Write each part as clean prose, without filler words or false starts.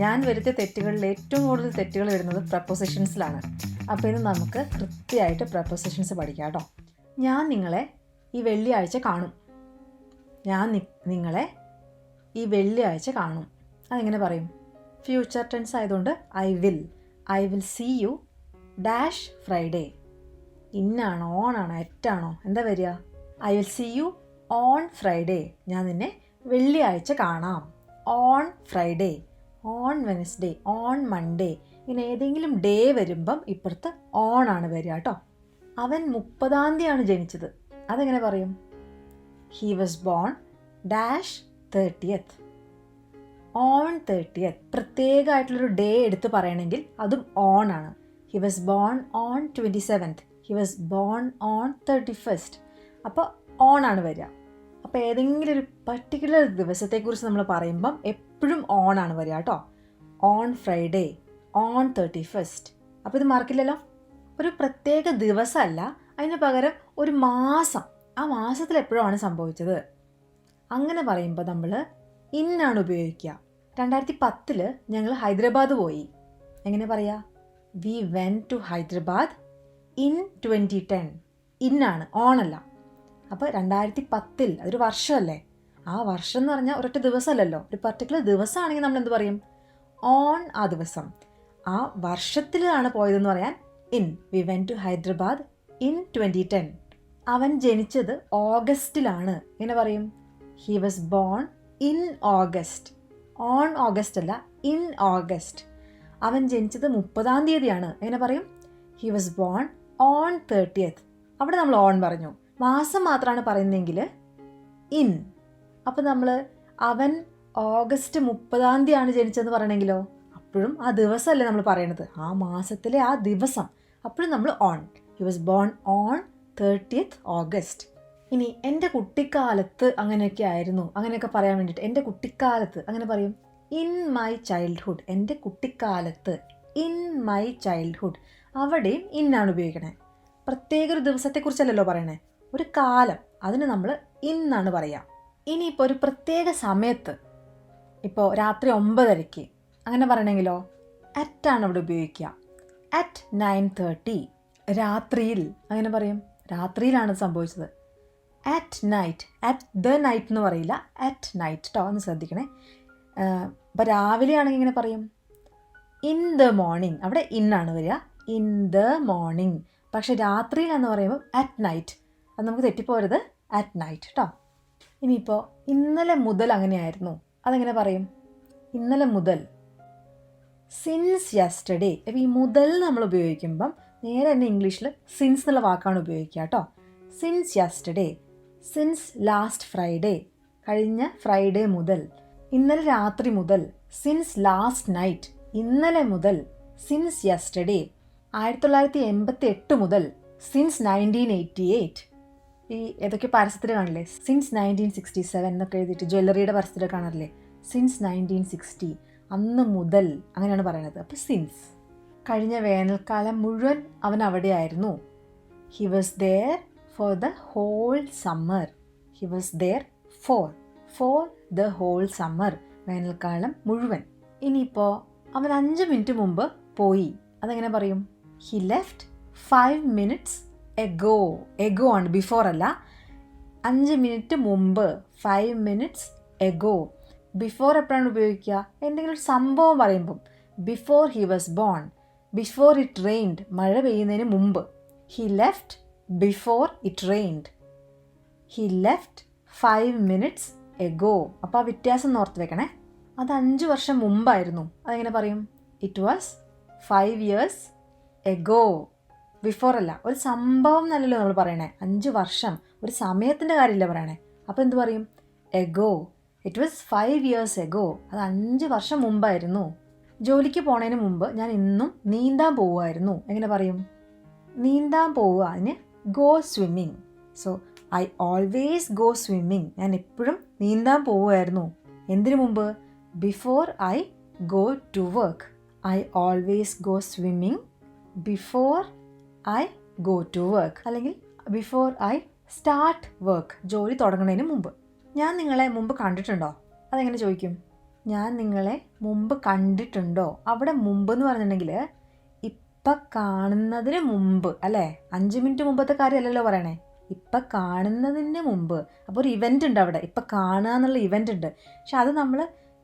ഞാൻ വരുത്തിയ തെറ്റുകളിൽ ഏറ്റവും കൂടുതൽ തെറ്റുകൾ വരുന്നത് പ്രപ്പോസിഷൻസിലാണ്. അപ്പോൾ ഇത് നമുക്ക് കൃത്യമായിട്ട് പ്രപ്പോസിഷൻസ് പഠിക്കാം കേട്ടോ. ഞാൻ നിങ്ങളെ ഈ വെള്ളിയാഴ്ച കാണും. ഞാൻ നിങ്ങളെ ഈ വെള്ളിയാഴ്ച കാണും. അതെങ്ങനെ പറയും? ഫ്യൂച്ചർ ടെൻസ് ആയതുകൊണ്ട് I will see you dash Friday. ഇന്നാണോ ഓണാണോ എറ്റാണോ എന്താ വരിക? I will see you on Friday. ഞാൻ നിന്നെ വെള്ളിയാഴ്ച കാണാം. On Friday, on Wednesday, on Monday, ഇങ്ങനെ ഏതെങ്കിലും ഡേ വരുമ്പം ഇപ്പുറത്ത് ഓൺ ആണ് വരിക കേട്ടോ. അവൻ 30-ാം തീയതിയാണ് ജനിച്ചത്. അതെങ്ങനെ പറയും? He was born dash 30th. On 30th. പ്രത്യേകമായിട്ടുള്ളൊരു ഡേ എടുത്ത് പറയണമെങ്കിൽ അതും ഓൺ ആണ്. He was born on 27th. He was born on 31st. അപ്പോൾ ഓൺ ആണ് വരിക. അപ്പോൾ ഏതെങ്കിലും ഒരു പർട്ടിക്കുലർ ദിവസത്തെക്കുറിച്ച് നമ്മൾ പറയുമ്പം എപ്പോഴും ഓൺ ആണ് വരിക കേട്ടോ. On Friday, on 31st. അപ്പോൾ ഇത് മറക്കില്ലല്ലോ. ഒരു പ്രത്യേക ദിവസമല്ല, അതിന് പകരം ഒരു മാസം, ആ മാസത്തിൽ എപ്പോഴാണ് സംഭവിച്ചത് അങ്ങനെ പറയുമ്പോൾ നമ്മൾ ഇന്നാണ് ഉപയോഗിക്കുക. 2010 ഞങ്ങൾ ഹൈദരാബാദ് പോയി. എങ്ങനെ പറയാ? We went to Hyderabad in 2010. ഇന്നാണ്, ഓണല്ല. അപ്പോൾ 2010 അതൊരു വർഷമല്ലേ. ആ വർഷം എന്ന് പറഞ്ഞാൽ ഒരൊറ്റ ദിവസമല്ലല്ലോ, ഒരു പർട്ടിക്കുലർ ദിവസമാണെങ്കിൽ നമ്മൾ എന്ത് പറയും? ഓൺ ആ ദിവസം. ആ വർഷത്തിലാണ് പോയതെന്ന് പറയാൻ in. We went to Hyderabad in 2010. അവൻ ജനിച്ചത് ഓഗസ്റ്റിലാണ്. എങ്ങനെ പറയും? He was born in August. On August അല്ല, ഇൻ ഓഗസ്റ്റ്. അവൻ ജനിച്ചത് 30-ാം തീയതിയാണ്. എങ്ങനെ പറയും? He was born on 30th. അവിടെ നമ്മൾ ഓൺ പറഞ്ഞു. മാസം മാത്രമാണ് പറയുന്നതെങ്കിൽ ഇൻ. അപ്പോൾ നമ്മൾ അവൻ ഓഗസ്റ്റ് 30-ാം തീയതിയാണ് ജനിച്ചതെന്ന് പറയണമെങ്കിലോ അപ്പോഴും ആ ദിവസമല്ലേ നമ്മൾ പറയണത്, ആ മാസത്തിലെ ആ ദിവസം. അപ്പോഴും നമ്മൾ on. He was born on 30th August. ഇനി എൻ്റെ കുട്ടിക്കാലത്ത് അങ്ങനെയൊക്കെ ആയിരുന്നു, അങ്ങനെയൊക്കെ പറയാൻ വേണ്ടിയിട്ട് എൻ്റെ കുട്ടിക്കാലത്ത് അങ്ങനെ പറയും ഇൻ മൈ ചൈൽഡ്ഹുഡ്. എൻ്റെ കുട്ടിക്കാലത്ത്, ഇൻ മൈ ചൈൽഡ്ഹുഡ്. അവിടെയും ഇന്നാണ് ഉപയോഗിക്കണേ. പ്രത്യേക ഒരു ദിവസത്തെക്കുറിച്ചല്ലല്ലോ പറയണേ, ഒരു കാലം, അതിന് നമ്മൾ ഇന്നാണ് പറയുക. ഇനിയിപ്പോൾ ഒരു പ്രത്യേക സമയത്ത്, ഇപ്പോൾ രാത്രി 9:30 അങ്ങനെ പറയണമെങ്കിലോ അറ്റാണ് അവിടെ ഉപയോഗിക്കുക. അറ്റ് 9:30. രാത്രിയിൽ അങ്ങനെ പറയും, രാത്രിയിലാണ് സംഭവിച്ചത്. At night, at the night എന്ന് പറയില്ല, അറ്റ് നൈറ്റ് കേട്ടോ, ഒന്ന് ശ്രദ്ധിക്കണേ. ഇപ്പോൾ രാവിലെ ആണെങ്കിൽ ഇങ്ങനെ പറയും ഇൻ ദ മോർണിംഗ്. അവിടെ ഇന്നാണ് വരിക, ഇൻ ദ മോർണിംഗ്. പക്ഷെ രാത്രിയിലാന്ന് പറയുമ്പോൾ അറ്റ് നൈറ്റ്. അത് നമുക്ക് തെറ്റിപ്പോരുത്, അറ്റ് നൈറ്റ് കേട്ടോ. ഇനിയിപ്പോൾ ഇന്നലെ മുതൽ അങ്ങനെയായിരുന്നു. അതെങ്ങനെ പറയും? ഇന്നലെ മുതൽ, സിൻസ് യെസ്റ്റർഡേ. അപ്പോൾ ഈ മുതൽ നമ്മൾ ഉപയോഗിക്കുമ്പം നേരെ തന്നെ ഇംഗ്ലീഷിൽ സിൻസ് എന്നുള്ള വാക്കാണ് ഉപയോഗിക്കുക കേട്ടോ. Since yesterday, since last Friday, കഴിഞ്ഞ ഫ്രൈഡേ മുതൽ. ഇന്നലെ രാത്രി മുതൽ, സിൻസ് ലാസ്റ്റ് നൈറ്റ്. ഇന്നലെ മുതൽ, സിൻസ് യെസ്റ്റർഡേ. 1988 മുതൽ, സിൻസ് 1988. ഈ ഏതൊക്കെ പരസ്യത്തിൽ കാണില്ലേ, സിൻസ് 1967 എന്നൊക്കെ എഴുതിയിട്ട് ജ്വല്ലറിയുടെ പരസ്യത്തിൽ കാണാറില്ലേ, സിൻസ് 1960. അന്ന് മുതൽ അങ്ങനെയാണ് പറയണത്. അപ്പോൾ സിൻസ്. കഴിഞ്ഞ വേനൽക്കാലം മുഴുവൻ അവൻ അവിടെയായിരുന്നു. He was there for the whole summer. He was there for the whole summer. വേനൽക്കാലം മുഴുവൻ. ഇനിയിപ്പോൾ അവൻ 5 മിനിറ്റ് മുമ്പ് പോയി. അതെങ്ങനെ പറയും? He left 5 minutes ago. Ago ആണ്, ബിഫോർ അല്ല. 5 മിനിറ്റ് മുമ്പ്, 5 minutes എഗോ. ബിഫോർ എപ്പോഴാണ് ഉപയോഗിക്കുക? എന്തെങ്കിലും ഒരു സംഭവം പറയുമ്പം. Before he was bone, before it rained. മഴ പെയ്യുന്നതിന് മുമ്പ്. He left before it rained. He left 5 minutes ago. അപ്പോൾ ആ വ്യത്യാസം ഓർത്ത് വെക്കണേ. അത് 5 വർഷം മുമ്പായിരുന്നു. അതെങ്ങനെ പറയും? It was 5 years ago. Before അല്ല, ഒരു സംഭവം എന്നല്ലല്ലോ നമ്മൾ പറയണേ. 5 വർഷം, ഒരു സമയത്തിൻ്റെ കാര്യമില്ല പറയണേ. അപ്പോൾ എന്ത് പറയും? Ago. It was 5 years ago. അത് 5 വർഷം മുമ്പായിരുന്നു. ജോലിക്ക് പോണതിന് മുമ്പ് ഞാൻ ഇന്നും നീന്താൻ പോവുമായിരുന്നു. എങ്ങനെ പറയും? നീന്താൻ പോവുക, അതിന് go swimming. So I always go swimming. ഞാൻ എപ്പോഴും നീന്താൻ പോവുമായിരുന്നു. എന്തിനു മുമ്പ്? Before I go to work. I always go swimming before I go to work. അല്ലെങ്കിൽ ബിഫോർ ഐ സ്റ്റാർട്ട് വർക്ക്. ജോലി തുടങ്ങുന്നതിന് മുമ്പ്. ഞാൻ നിങ്ങളെ മുമ്പ് കണ്ടിട്ടുണ്ടോ? അതെങ്ങനെ ചോദിക്കും? ഞാൻ നിങ്ങളെ മുമ്പ് കണ്ടിട്ടുണ്ടോ? അവിടെ മുമ്പ് എന്ന് പറഞ്ഞിട്ടുണ്ടെങ്കിൽ ഇപ്പം കാണുന്നതിന് മുമ്പ് അല്ലേ? 5 മിനിറ്റ് മുമ്പത്തെ കാര്യമല്ലല്ലോ പറയണേ, ഇപ്പം കാണുന്നതിന് മുമ്പ്. അപ്പോൾ ഒരു ഇവൻ്റ് ഉണ്ട് അവിടെ, ഇപ്പം കാണുക എന്നുള്ള ഇവൻ്റ് ഉണ്ട്. പക്ഷെ അത് നമ്മൾ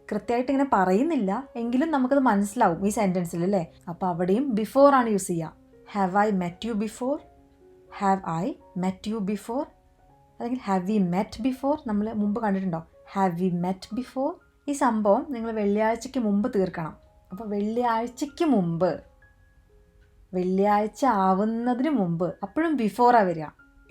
കൃത്യമായിട്ട് ഇങ്ങനെ പറയുന്നില്ല, എങ്കിലും നമുക്കത് മനസ്സിലാവും ഈ സെൻറ്റൻസിൽ അല്ലേ. അപ്പോൾ അവിടെയും ബിഫോർ ആണ് യൂസ് ചെയ്യുക. Have I met you before, have I met you before, അല്ലെങ്കിൽ ഹാവ് വി മെറ്റ് ബിഫോർ, നമ്മൾ മുമ്പ് കണ്ടിട്ടുണ്ടോ? Have we met before. ഈ സംഭവം നിങ്ങൾ വെള്ളിയാഴ്ചയ്ക്ക് മുമ്പ് തീർക്കണം. അപ്പോൾ വെള്ളിയാഴ്ചയ്ക്ക് മുമ്പ്, വെള്ളിയാഴ്ച ആവുന്നതിന് മുമ്പ്, അപ്പോഴും ബിഫോറാണ് വരിക.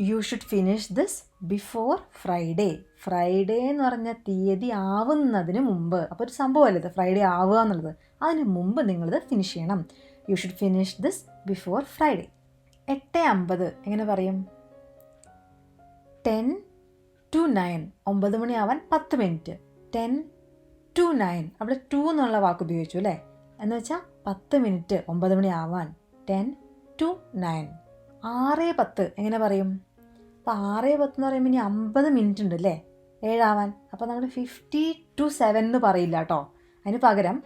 You should finish this before Friday. Friday എന്ന് പറഞ്ഞ തീയതി ആവുന്നതിന് മുമ്പ്. അപ്പോൾ ഒരു സംഭവമല്ലേ ഇത്, ഫ്രൈഡേ ആവുക എന്നുള്ളത്. അതിന് മുമ്പ് നിങ്ങളിത് ഫിനിഷ് ചെയ്യണം. You should finish this before Friday. 8:50 എങ്ങനെ പറയും? 10 to 9. 9 മണിയാവാൻ 10 മിനിറ്റ്. 10 to 9. അവിടെ 2 എന്നുള്ള വാക്ക് ഉപയോഗിച്ചു അല്ലേ? എന്ന് വെച്ചാൽ 10 മിനിറ്റ് 9 മണി ആവാൻ. 10 to 9. 6:10 എങ്ങനെ പറയും? അപ്പോൾ 6:10 എന്ന് പറയുമ്പോൾ ഇനി 50 മിനിറ്റ് ഉണ്ട് അല്ലേ 7 ആവാൻ. അപ്പോൾ നമ്മൾ 50 to 7 എന്ന് പറയില്ല കേട്ടോ. അതിന് പകരം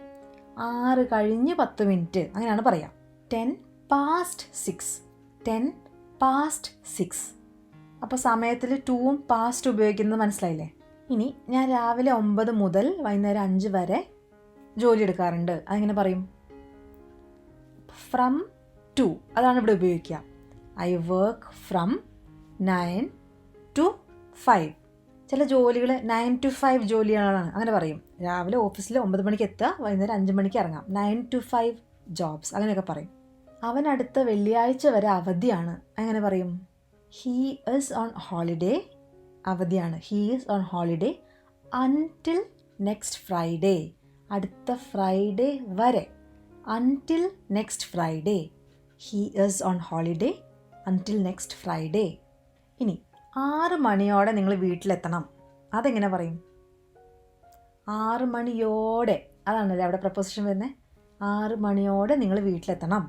6 കഴിഞ്ഞ് 10 മിനിറ്റ് അങ്ങനെയാണ് പറയുക. 10 past 6. 10 past 6. അപ്പോൾ സമയത്തിൽ 2ഉം പാസ്റ്റ് ഉപയോഗിക്കുന്നത് മനസ്സിലായില്ലേ? ഇനി ഞാൻ രാവിലെ 9 മുതൽ വൈകുന്നേരം 5 വരെ ജോലി എടുക്കാറുണ്ട്. അതെങ്ങനെ പറയും? ഫ്രം ടു അതാണ് ഇവിടെ ഉപയോഗിക്കുക. I work from 9 to 5. ചില ജോലികൾ 9 to 5 ജോലികളാണ്, അങ്ങനെ പറയും. രാവിലെ ഓഫീസിൽ 9 മണിക്ക് എത്തുക, വൈകുന്നേരം 5 മണിക്ക് ഇറങ്ങാം. 9 to 5 ജോബ്സ് അങ്ങനെയൊക്കെ പറയും. അവൻ അടുത്ത വെള്ളിയാഴ്ച വരെ അവധിയാണ്, അങ്ങനെ പറയും. He is on holiday. അവധിയാണ്. He is on holiday until next Friday. അടുത്ത ഫ്രൈഡേ വരെ. Until next Friday. He is on holiday until next Friday. ഇനി 6 മണിയോടെ നിങ്ങൾ വീട്ടിലെത്തണം. അതെങ്ങനെ പറയും? 6 മണിയോടെ, അതാണല്ലേ അവിടെ പ്രപ്പോസിഷൻ വരുന്നത്. 6 മണിയോടെ നിങ്ങൾ വീട്ടിലെത്തണം.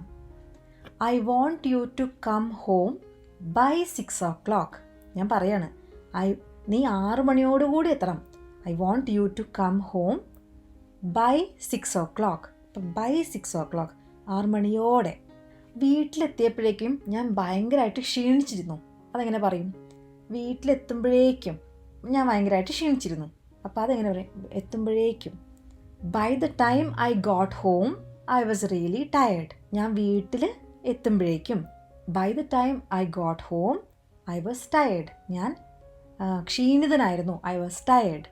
I want you to come home by 6 o'clock. ഞാൻ പറയാണ്, നീ 6 മണിയോടുകൂടി എത്തണം. I want you to come home by 6 o'clock. അപ്പം ബൈ 6 o'clock, 6 മണിയോടെ. വീട്ടിലെത്തിയപ്പോഴേക്കും ഞാൻ ഭയങ്കരമായിട്ട് ക്ഷീണിച്ചിരുന്നു. അതെങ്ങനെ പറയും? വീട്ടിലെത്തുമ്പോഴേക്കും ഞാൻ ഭയങ്കരമായിട്ട് ക്ഷീണിച്ചിരുന്നു. അപ്പോൾ അതെങ്ങനെ പറയും? എത്തുമ്പോഴേക്കും. By the time I got home I was really tired. ഞാൻ വീട്ടിൽ എത്തുമ്പോഴേക്കും. By the time I got home I was tired. ഞാൻ ക്ഷീണിതനായിരുന്നു. I was tired.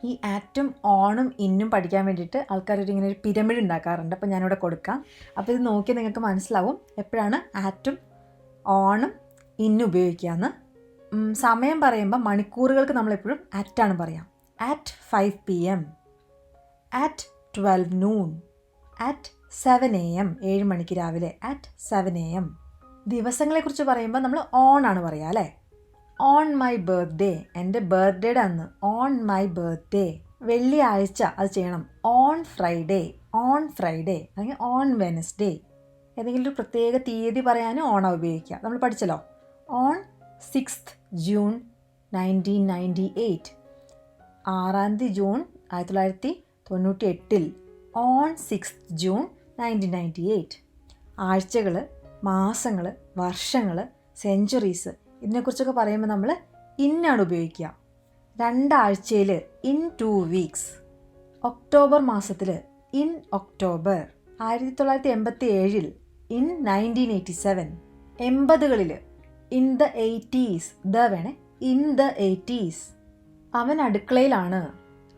ഈ ആറ്റും ഓണും ഇന്നും പഠിക്കാൻ വേണ്ടിയിട്ട് ആൾക്കാരൊരു ഇങ്ങനെ ഒരു പിരമിഡ് ഉണ്ടാക്കാറുണ്ട്. അപ്പോൾ ഞാനിവിടെ കൊടുക്കാം. അപ്പോൾ ഇത് നോക്കിയാൽ നിങ്ങൾക്ക് മനസ്സിലാവും എപ്പോഴാണ് ആറ്റും ഓണും ഇന്നും ഉപയോഗിക്കുകയെന്ന്. സമയം പറയുമ്പോൾ മണിക്കൂറുകൾക്ക് നമ്മളെപ്പോഴും ആറ്റാണ് പറയാം. ആറ്റ് 5 PM, at 12 noon, at 7 AM, 7 മണിക്ക് രാവിലെ, ആറ്റ് 7 AM. ദിവസങ്ങളെക്കുറിച്ച് പറയുമ്പോൾ നമ്മൾ ഓൺ ആണ് പറയുക അല്ലേ? ഓൺ മൈ ബർത്ത്ഡേ, എൻ്റെ ബർത്ത്ഡേയുടെ അന്ന്. On my birthday. വെള്ളിയാഴ്ച അത് ചെയ്യണം. ഓൺ ഫ്രൈഡേ, ഓൺ ഫ്രൈഡേ, അല്ലെങ്കിൽ ഓൺ വെനസ്ഡേ. ഏതെങ്കിലും ഒരു പ്രത്യേക തീയതി പറയാനും ഓണാണ് ഉപയോഗിക്കുക. നമ്മൾ പഠിച്ചല്ലോ. On 6th June 1998. 6 ജൂൺ 1998. On 6th June 1998. ആഴ്ചകൾ, മാസങ്ങൾ, വർഷങ്ങൾ, സെഞ്ച്വറീസ് ഇതിനെക്കുറിച്ചൊക്കെ പറയുമ്പോൾ നമ്മൾ ഇന്നാണ് ഉപയോഗിക്കുക. 2 ആഴ്ചയിൽ ഇൻ 2 weeks. ഒക്ടോബർ മാസത്തിൽ ഇൻ ഒക്ടോബർ. 1987 ഇൻ 1987. 80കളിൽ ഇൻ ദ 80s. ദ വേണേ, ഇൻ ദ 80s. അവൻ അടുക്കളയിലാണ്.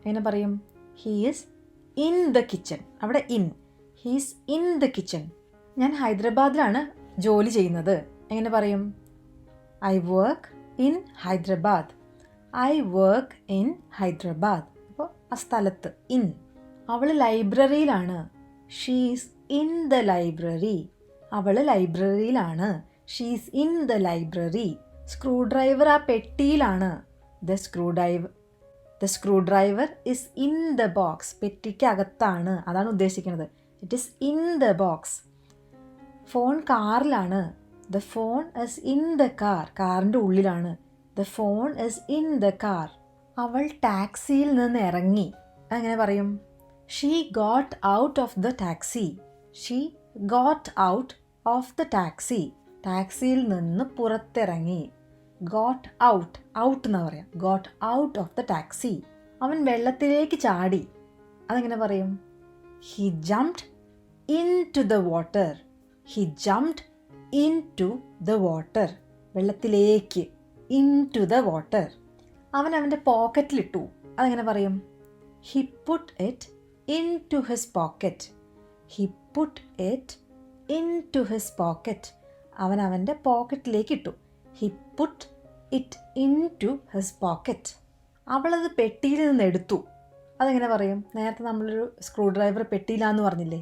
എങ്ങനെ പറയും? He is in the kitchen. അവിടെ in. He is in the kitchen. ഞാൻ ഹൈദരാബാദിലാണ് ജോലി ചെയ്യുന്നത്. എങ്ങനെ പറയും? I work in Hyderabad. I work in Hyderabad. അപ്പോൾ ആ സ്ഥലത്ത് ഇൻ. അവൾ ലൈബ്രറിയിലാണ്. She's in the library. അവൾ ലൈബ്രറിയിലാണ്. She's in the library. Screw driver ആ പെട്ടിയിലാണ്. The screwdriver is in the box. പെട്ടിക്കകത്താണ്, അതാണ് ഉദ്ദേശിക്കുന്നത്. It is in the box. Phone കാറിലാണ്. The phone is in the car. കാറിൻ്റെ ഉള്ളിലാണ്. The phone is in the car. അവൾ ടാക്സിയിൽ നിന്ന് ഇറങ്ങി. അങ്ങനെ പറയും. She got out of the taxi. She got out of the taxi. ടാക്സിയിൽ നിന്ന് പുറത്തിറങ്ങി. ഗോട്ട് ഔട്ട്, ഔട്ട് എന്നാ പറയാം. Got out of the taxi. അവൻ വെള്ളത്തിലേക്ക് ചാടി. അതെങ്ങനെ പറയും? He jumped into the water. He jumped into the water. വെള്ളത്തിലേക്ക്, ഇൻ ടു ദ വാട്ടർ. അവൻ അവൻ്റെ പോക്കറ്റിലിട്ടു. അതെങ്ങനെ പറയും? He put it into his pocket. He put it into his pocket. അവൻ അവൻ്റെ പോക്കറ്റിലേക്ക് ഇട്ടു. He put it into his pocket. അവളത് പെട്ടിയിൽ നിന്ന് എടുത്തു. അതെങ്ങനെ പറയും? നേരത്തെ നമ്മളൊരു സ്ക്രൂ ഡ്രൈവർ പെട്ടിയിലാന്ന് പറഞ്ഞില്ലേ?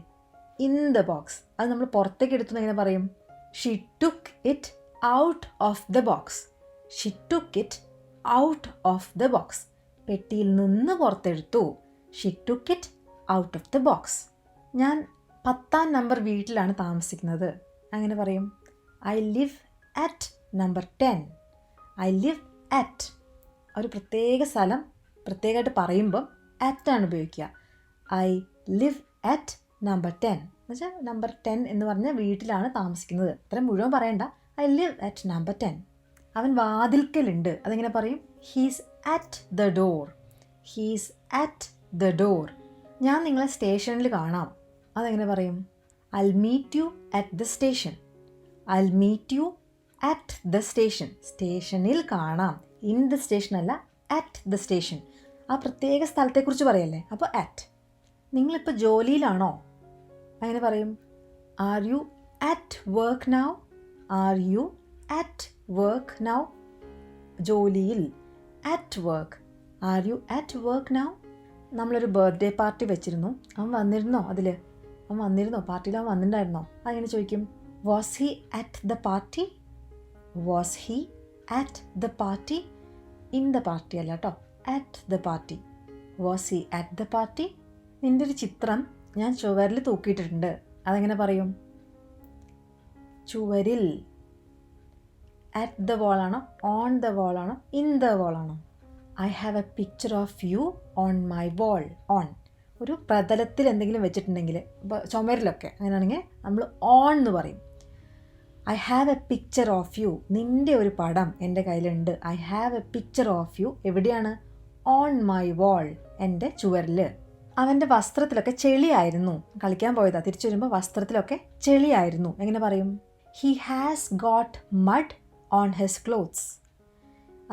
In the box. അത് നമ്മൾ പുറത്തേക്ക് എടുത്തു എങ്ങനെ പറയും? She took it out of the box. She took it out of the box. പെട്ടിയിൽ നിന്ന് പുറത്തെടുത്തു. She took it out of the box. ഞാൻ 10ാം നമ്പർ വീട്ടിലാണ് താമസിക്കുന്നത്. അങ്ങനെ പറയും? I live at number 10. I live at. ഒരു പ്രത്യേക സ്ഥലം പ്രത്യേകമായിട്ട് പറയുമ്പം അറ്റ് ആണ് ഉപയോഗിക്കുക. ഐ ലിവ് അറ്റ് നമ്പർ 10 എന്ന് വെച്ചാൽ നമ്പർ 10 എന്ന് പറഞ്ഞ വീട്ടിലാണ് താമസിക്കുന്നത്. അത്രയും മുഴുവൻ പറയണ്ട. I live at number 10. അവൻ വാതിൽക്കലുണ്ട്. അതെങ്ങനെ പറയും? He's at the door. He's at the door. ഞാൻ നിങ്ങളെ സ്റ്റേഷനിൽ കാണാം. അതെങ്ങനെ പറയും? I meet you at the station. I meet you at the station. സ്റ്റേഷനിൽ കാണാം. ഇൻ ദ സ്റ്റേഷൻ അല്ല, അറ്റ് ദ സ്റ്റേഷൻ. ആ പ്രത്യേക സ്ഥലത്തെക്കുറിച്ച് പറയല്ലേ, അപ്പോൾ അറ്റ്. നിങ്ങളിപ്പോൾ ജോലിയിലാണോ? അങ്ങനെ പറയും? Are you at work now? Are you at work now? ജോലിയിൽ, at work. Are you at work now? നമ്മളൊരു ബർത്ത്ഡേ പാർട്ടി വെച്ചിരുന്നു. അവൻ വന്നിരുന്നോ? അവൻ വന്നിരുന്നോ? പാർട്ടിയിൽ അവൻ വന്നിട്ടുണ്ടായിരുന്നോ? അതെങ്ങനെ ചോദിക്കും? Was he at the party? Was he at the party? In the party അല്ല കേട്ടോ, at the party. Was he at the party? നിൻ്റെ ഒരു ചിത്രം ഞാൻ ചുവരിൽ തൂക്കിയിട്ടിട്ടുണ്ട്. അതെങ്ങനെ പറയും? ചുവരിൽ. അറ്റ് ദ വാൾ ആണോ, ഓൺ ദ വാൾ ആണോ, ഇൻ ദ വാൾ ആണോ? I have a picture of you on my wall. On ഒരു പ്രതലത്തിൽ എന്തെങ്കിലും വെച്ചിട്ടുണ്ടെങ്കിൽ, ഇപ്പോൾ ചുമരിലൊക്കെ അങ്ങനെയാണെങ്കിൽ നമ്മൾ ഓൺ എന്ന് പറയും. I have a picture of you. നിൻ്റെ ഒരു പടം എൻ്റെ കയ്യിലുണ്ട്. I have a picture of you. എവിടെയാണ്? ഓൺ മൈ വാൾ, എൻ്റെ ചുവരിൽ. അവൻ്റെ വസ്ത്രത്തിലൊക്കെ ചെളിയായിരുന്നു. കളിക്കാൻ പോയതാ. തിരിച്ചു വരുമ്പോൾ വസ്ത്രത്തിലൊക്കെ ചെളിയായിരുന്നു. എങ്ങനെ പറയും? He has got mud on his clothes.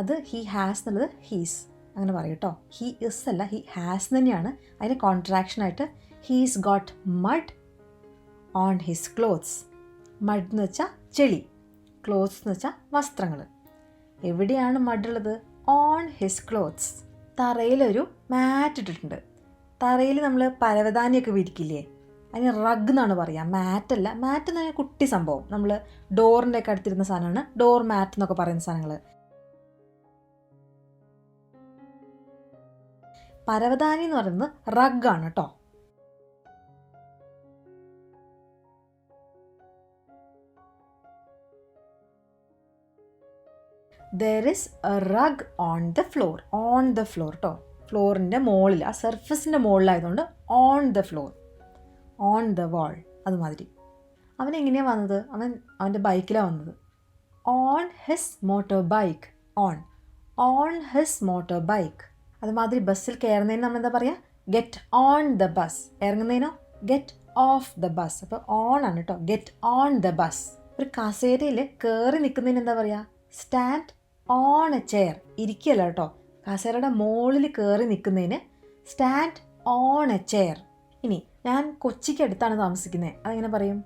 അത് ഹി ഹാസ് എന്നുള്ളത് ഹീസ് അങ്ങനെ പറയും കേട്ടോ. ഹി ഇസ് അല്ല, ഹി ഹാസ് തന്നെയാണ്. അതിൻ്റെ കോൺട്രാക്ഷനായിട്ട് he's got mud on his clothes. Mud എന്ന് വെച്ചാൽ ചെളി, ക്ലോത്ത്സ് എന്ന് വെച്ചാൽ വസ്ത്രങ്ങൾ. എവിടെയാണ് മഡുള്ളത്? On his clothes. തറയിലൊരു മാറ്റ് ഇട്ടിട്ടുണ്ട്. തറയിൽ നമ്മൾ പരവതാനിയൊക്കെ വിരിക്കില്ലേ, അതിന് റഗ് എന്നാണ് പറയുക, മാറ്റല്ല. മാറ്റ് എന്ന് പറഞ്ഞാൽ കുട്ടി സംഭവം. നമ്മൾ ഡോറിൻ്റെ ഒക്കെ അടുത്തിരുന്ന സാധനമാണ് ഡോർ മാറ്റ് എന്നൊക്കെ പറയുന്ന സാധനങ്ങൾ. പരവതാനി എന്ന് പറയുന്നത് റഗ്ഗാണ് കേട്ടോ. There is a rug on the floor. On the floor കേട്ടോ. ഫ്ലോറിൻ്റെ മുകളിൽ, ആ സർഫസിൻ്റെ മുകളിലായതുകൊണ്ട് on the floor, on the wall. അതുമാതിരി. അവൻ എങ്ങനെയാണ് വന്നത്? അവൻ്റെ ബൈക്കിലാണ് വന്നത്. On his motorbike. On his motorbike. അതുമാതിരി ബസ്സിൽ കയറുന്നതിന് നമ്മൾ എന്താ പറയുക? Get on the bus. ഇറങ്ങുന്നതിനോ ഗെറ്റ് ഓഫ് ദ ബസ്. അപ്പോൾ ഓൺ ആണ് കേട്ടോ, ഗെറ്റ് ഓൺ ദ ബസ്. ഒരു കസേരയിൽ കയറി നിൽക്കുന്നതിന് എന്താ പറയുക? Stand on a chair. ഇരിക്കുകയല്ല കേട്ടോ, കസേരയുടെ മുകളിൽ കയറി നിൽക്കുന്നതിന് സ്റ്റാൻഡ് ഓൺ എ ചെയർ. ഇനി ഞാൻ കൊച്ചിക്ക് അടുത്താണ് താമസിക്കുന്നത്. അതെങ്ങനെ പറയും?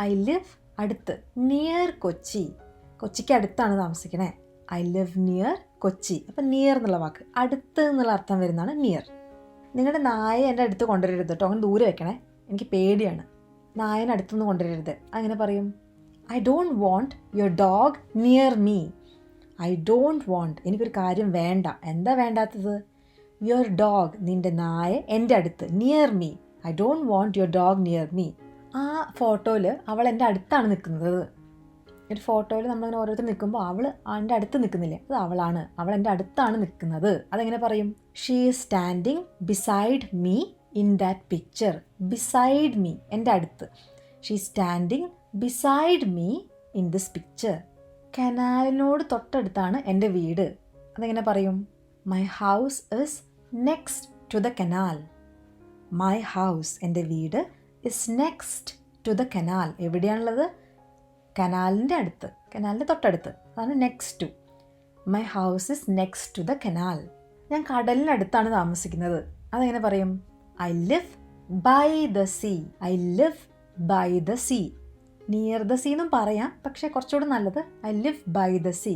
ഐ ലിവ് അടുത്ത്, നിയർ കൊച്ചി. കൊച്ചിക്ക് അടുത്താണ് താമസിക്കണേ. I live near Kochi. അപ്പം നിയർ എന്നുള്ള വാക്ക് അടുത്ത് എന്നുള്ള അർത്ഥം വരുന്നതാണ് നിയർ. നിങ്ങളുടെ നായ എൻ്റെ അടുത്ത് കൊണ്ടുവരരുത് കേട്ടോ, അങ്ങനെ ദൂരെ വെക്കണേ, എനിക്ക് പേടിയാണ്. നായനെ അടുത്തൊന്നും കൊണ്ടുവരരുത്. അങ്ങനെ പറയും? I don't want your dog near me. I don't want, എനിക്കൊരു കാര്യം വേണ്ട. എന്താ വേണ്ടാത്തത്? യുവർ ഡോഗ്, നിൻ്റെ നായ എൻ്റെ അടുത്ത്, near me. I don't want your dog near me. ആ ഫോട്ടോയിൽ അവൾ എൻ്റെ അടുത്താണ് നിൽക്കുന്നത്. ഒരു ഫോട്ടോയിൽ നമ്മളിങ്ങനെ ഓരോരുത്തർ നിൽക്കുമ്പോൾ അവൾ എൻ്റെ അടുത്ത് നിൽക്കുന്നില്ലേ, അത് അവളാണ്. അവൾ എൻ്റെ അടുത്താണ് നിൽക്കുന്നത്. അതെങ്ങനെ പറയും? She is standing beside me in that picture. Beside me, എൻ്റെ അടുത്ത്. She is standing beside me in this picture. കനാലിനോട് തൊട്ടടുത്താണ് എൻ്റെ വീട്. അതെങ്ങനെ പറയും? My house is next to the canal. My house, എൻ്റെ വീട്, is next to the canal. എവിടെയാണുള്ളത്? കനാലിൻ്റെ അടുത്ത്, കനാലിൻ്റെ തൊട്ടടുത്ത്. അതാണ് next to. My house is next to the canal. ഞാൻ കടലിനടുത്താണ് താമസിക്കുന്നത്. അതെങ്ങനെ പറയും? I live by the see. I live by the sea. Near the sea എന്നും പറയാം, പക്ഷേ കുറച്ചുകൂടി നല്ലത് I live by the sea.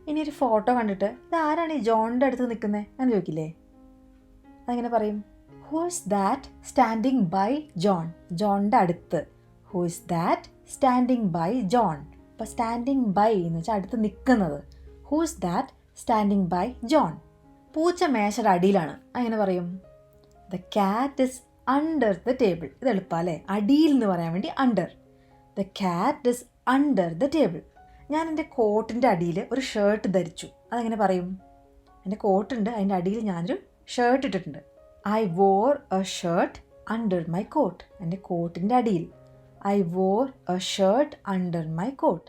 ഇനി ഒരു ഫോട്ടോ കണ്ടിട്ട് ഇത് ആരാണ് ഈ ജോണിൻ്റെ അടുത്ത് നിൽക്കുന്നത് എന്ന് ചോദിക്കില്ലേ? അതെങ്ങനെ പറയും? Who is that standing by John. ജോണിൻ്റെ അടുത്ത്. Who is that standing by John. അപ്പോൾ സ്റ്റാൻഡിങ് ബൈ എന്ന് വെച്ചാൽ അടുത്ത് നിൽക്കുന്നത്. Who is that standing by John. പൂച്ച മേശയുടെ അടിയിലാണ്. അങ്ങനെ പറയും? The cat is under the table. ഇത് എളുപ്പം അല്ലേ? അടിയിൽ എന്ന് പറയാൻ വേണ്ടി under. The cat is under the table. ഞാൻ എൻ്റെ കോട്ടിൻ്റെ അടിയിൽ ഒരു ഷർട്ട് ധരിച്ചു. അതെങ്ങനെ പറയും? എൻ്റെ കോട്ടുണ്ട്, അതിൻ്റെ അടിയിൽ ഞാനൊരു ഷർട്ട് ഇട്ടിട്ടുണ്ട്. I wore a shirt under my coat. എൻ്റെ കോട്ടിൻ്റെ അടിയിൽ. I wore a shirt under my coat.